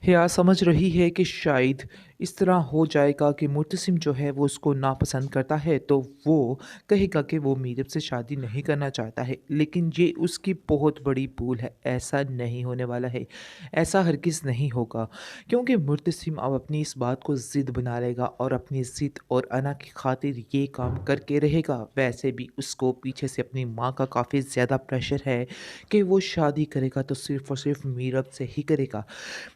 हिया समझ रही है कि शायद इस तरह हो जाएगा कि मुर्तसिम जो है वो उसको नापसंद करता है, तो वो कहेगा कि वो मीरब से शादी नहीं करना चाहता है। लेकिन ये उसकी बहुत बड़ी भूल है, ऐसा नहीं होने वाला है, ऐसा हरगिज़ नहीं होगा। क्योंकि मुर्तसिम अब अपनी इस बात को ज़िद बना लेगा और अपनी ज़िद और अना की खातिर ये काम करके रहेगा। वैसे भी उसको पीछे से अपनी माँ का काफ़ी ज़्यादा प्रेशर है कि वो शादी करेगा तो सिर्फ़ और सिर्फ़ मीरब से ही करेगा।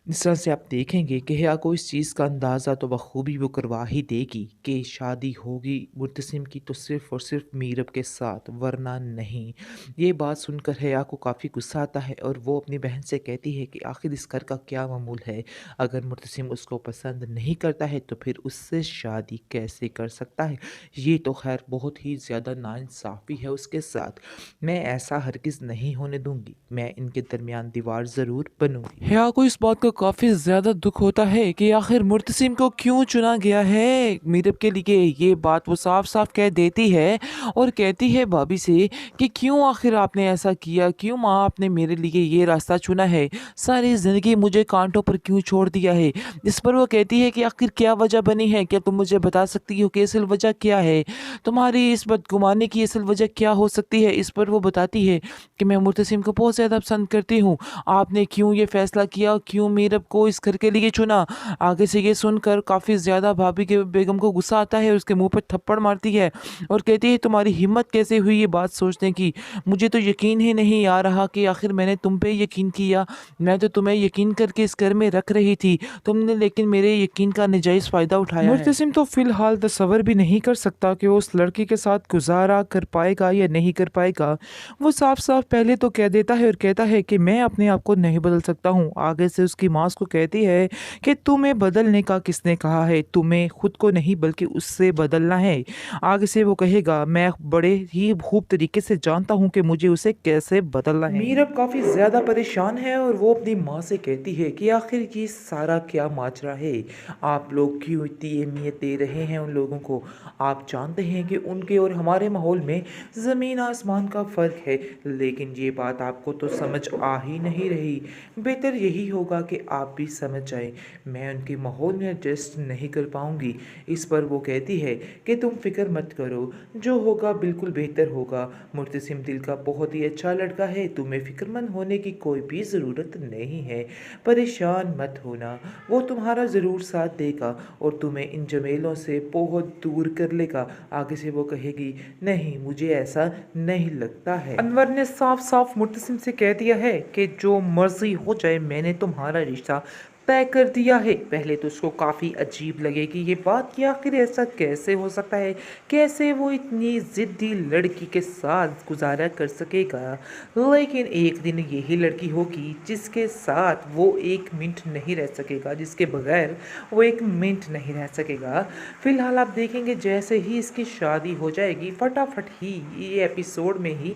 इस तरह से आप देखेंगे कि हिया को इस चीज़ का अंदाज़ा तो बखूबी वो करवा ही देगी कि शादी होगी मुर्तसिम की तो सिर्फ़ और सिर्फ़ मीरब के साथ, वरना नहीं। ये बात सुनकर हिया को काफ़ी गुस्सा आता है और वो अपनी बहन से कहती है कि आखिर इस घर का क्या मामूल है? अगर मुर्तसिम उसको पसंद नहीं करता है तो फिर उससे शादी कैसे कर सकता है? ये तो ख़ैर बहुत ही ज़्यादा नाइंसाफ़ी है उसके साथ। मैं ऐसा हरगिज़ नहीं होने दूँगी। मैं इनके दरमियान दीवार ज़रूर बनूँगी। हिया को इस बात का काफ़ी ज़्यादा दुःख होता है कि आखिर मुर्तसिम को क्यों चुना गया है मीरब के लिए। ये बात वो साफ-साफ कह देती है और कहती है भाभी से कि क्यों आखिर आपने ऐसा किया? क्यों माँ आपने मेरे लिए ये रास्ता चुना है? सारी ज़िंदगी मुझे काँटों पर क्यों छोड़ दिया है? इस पर वो कहती है कि आखिर क्या वजह बनी है? क्या तुम मुझे बता सकती हो कि असल वजह क्या है? तुम्हारी इस बदगुमानी की असल वजह क्या हो सकती है? इस पर वो बताती है कि मैं मुर्तसिम को बहुत ज़्यादा पसंद करती हूँ। आपने क्यों ये फ़ैसला किया? क्यों मीरब को इस घर के लिए चुना? आगे से ये सुनकर काफ़ी ज़्यादा भाभी के बेगम को गुस्सा आता है, उसके मुँह पे थप्पड़ मारती है और कहती है तुम्हारी हिम्मत कैसे हुई ये बात सोचने की? मुझे तो यकीन ही नहीं आ रहा कि आखिर मैंने तुम पे यकीन किया। मैं तो तुम्हें यकीन करके इस घर में रख रही थी। तुमने लेकिन मेरे यकीन का नाजायज़ फ़ायदा उठाया है। मुर्तसिम तो फ़िलहाल तसव्वुर भी नहीं कर सकता कि वो उस लड़की के साथ गुज़ारा कर पाएगा या नहीं कर पाएगा। वो साफ-साफ पहले तो कह देता है और कहता है कि मैं अपने आप को नहीं बदल सकता हूँ। आगे से उसकी माँ उसको कहती है कि तुम्हें बदलने का किसने कहा है? तुम्हें खुद को नहीं बल्कि उससे बदलना है। आगे से वो कहेगा मैं बड़े ही खूब तरीके से जानता हूँ कि मुझे उसे कैसे बदलना है। मीरब काफ़ी ज़्यादा परेशान है और वो अपनी माँ से कहती है कि आखिर ये सारा क्या माजरा है? आप लोग क्यों इतनी अहमियत दे रहे हैं उन लोगों को? आप जानते हैं कि उनके और हमारे माहौल में ज़मीन आसमान का फ़र्क है, लेकिन ये बात आपको तो समझ आ ही नहीं रही। बेहतर यही होगा कि आप भी समझ जाएं। मैं उनके माहौल में एडजस्ट नहीं कर पाऊंगी। इस पर वो कहती है कि तुम फिक्र मत करो, जो होगा बिल्कुल बेहतर होगा। मुर्तसिम दिल का बहुत ही अच्छा लड़का है, तुम्हें फिक्रमंद होने की कोई भी ज़रूरत नहीं है। परेशान मत होना, वो तुम्हारा ज़रूर साथ देगा और तुम्हें इन झमेलों से बहुत दूर कर लेगा। आगे से वो कहेगी नहीं, मुझे ऐसा नहीं लगता है। अनवर ने साफ साफ मुर्तसिम से कह दिया है कि जो मर्जी हो जाए मैंने तुम्हारा रिश्ता तय कर दिया है। पहले तो उसको काफ़ी अजीब लगेगी ये बात कि आखिर ऐसा कैसे हो सकता है, कैसे वो इतनी ज़िद्दी लड़की के साथ गुजारा कर सकेगा। लेकिन एक दिन यही लड़की होगी जिसके साथ वो एक मिनट नहीं रह सकेगा, जिसके बगैर वो एक मिनट नहीं रह सकेगा। फिलहाल आप देखेंगे जैसे ही इसकी शादी हो जाएगी फटाफट ही ये एपिसोड में ही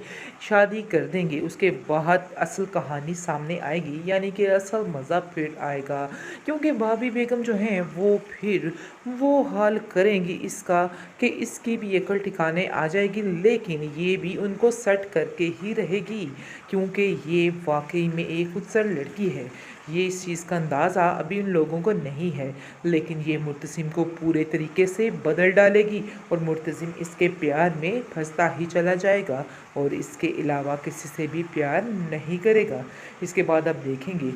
शादी कर देंगे, उसके बाद असल कहानी सामने आएगी, यानी कि असल मज़ा फिर आएगा। क्योंकि भाभी बेगम जो हैं वो फिर वो हाल करेंगी इसका कि इसकी भी अकल ठिकाने आ जाएगी, लेकिन ये भी उनको सेट करके ही रहेगी क्योंकि ये वाकई में एक खुदसर लड़की है। ये इस चीज़ का अंदाज़ा अभी उन लोगों को नहीं है, लेकिन ये मुर्तसिम को पूरे तरीके से बदल डालेगी और मुर्तसिम इसके प्यार में फंसता ही चला जाएगा और इसके अलावा किसी से भी प्यार नहीं करेगा। इसके बाद आप देखेंगे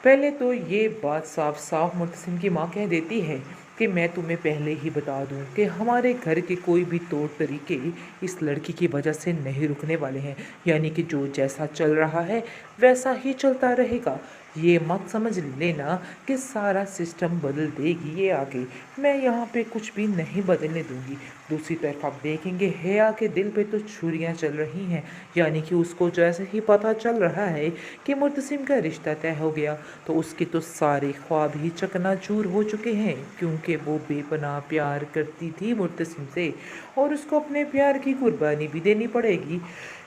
पहले तो ये बात साफ साफ मुर्तसिम की माँ कह देती है कि मैं तुम्हें पहले ही बता दूं कि हमारे घर के कोई भी तौर तरीके इस लड़की की वजह से नहीं रुकने वाले हैं, यानी कि जो जैसा चल रहा है वैसा ही चलता रहेगा। ये मत समझ लेना कि सारा सिस्टम बदल देगी ये आगे, मैं यहाँ पे कुछ भी नहीं बदलने दूंगी। दूसरी तरफ आप देखेंगे हिया के दिल पे तो छुरियाँ चल रही हैं, यानी कि उसको जैसे ही पता चल रहा है कि मुर्तसिम का रिश्ता तय हो गया तो उसके तो सारे ख्वाब ही चकनाचूर हो चुके हैं, क्योंकि वो बेपनाह प्यार करती थी मुर्तसिम से और उसको अपने प्यार की कुर्बानी भी देनी पड़ेगी।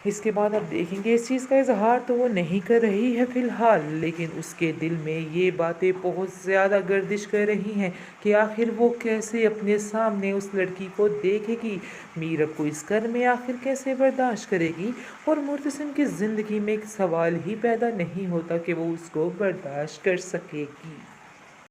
इसके बाद आप देखेंगे इस चीज़ का इजहार तो वो नहीं कर रही है फ़िलहाल, लेकिन उसके दिल में ये बातें बहुत ज़्यादा गर्दिश कर रही हैं कि आखिर वो कैसे अपने सामने उस लड़की को देखेगी, मीरब को इस घर में आखिर कैसे बर्दाश्त करेगी। और मुर्तसिम की ज़िंदगी में एक सवाल ही पैदा नहीं होता कि वो उसको बर्दाश्त कर सकेगी।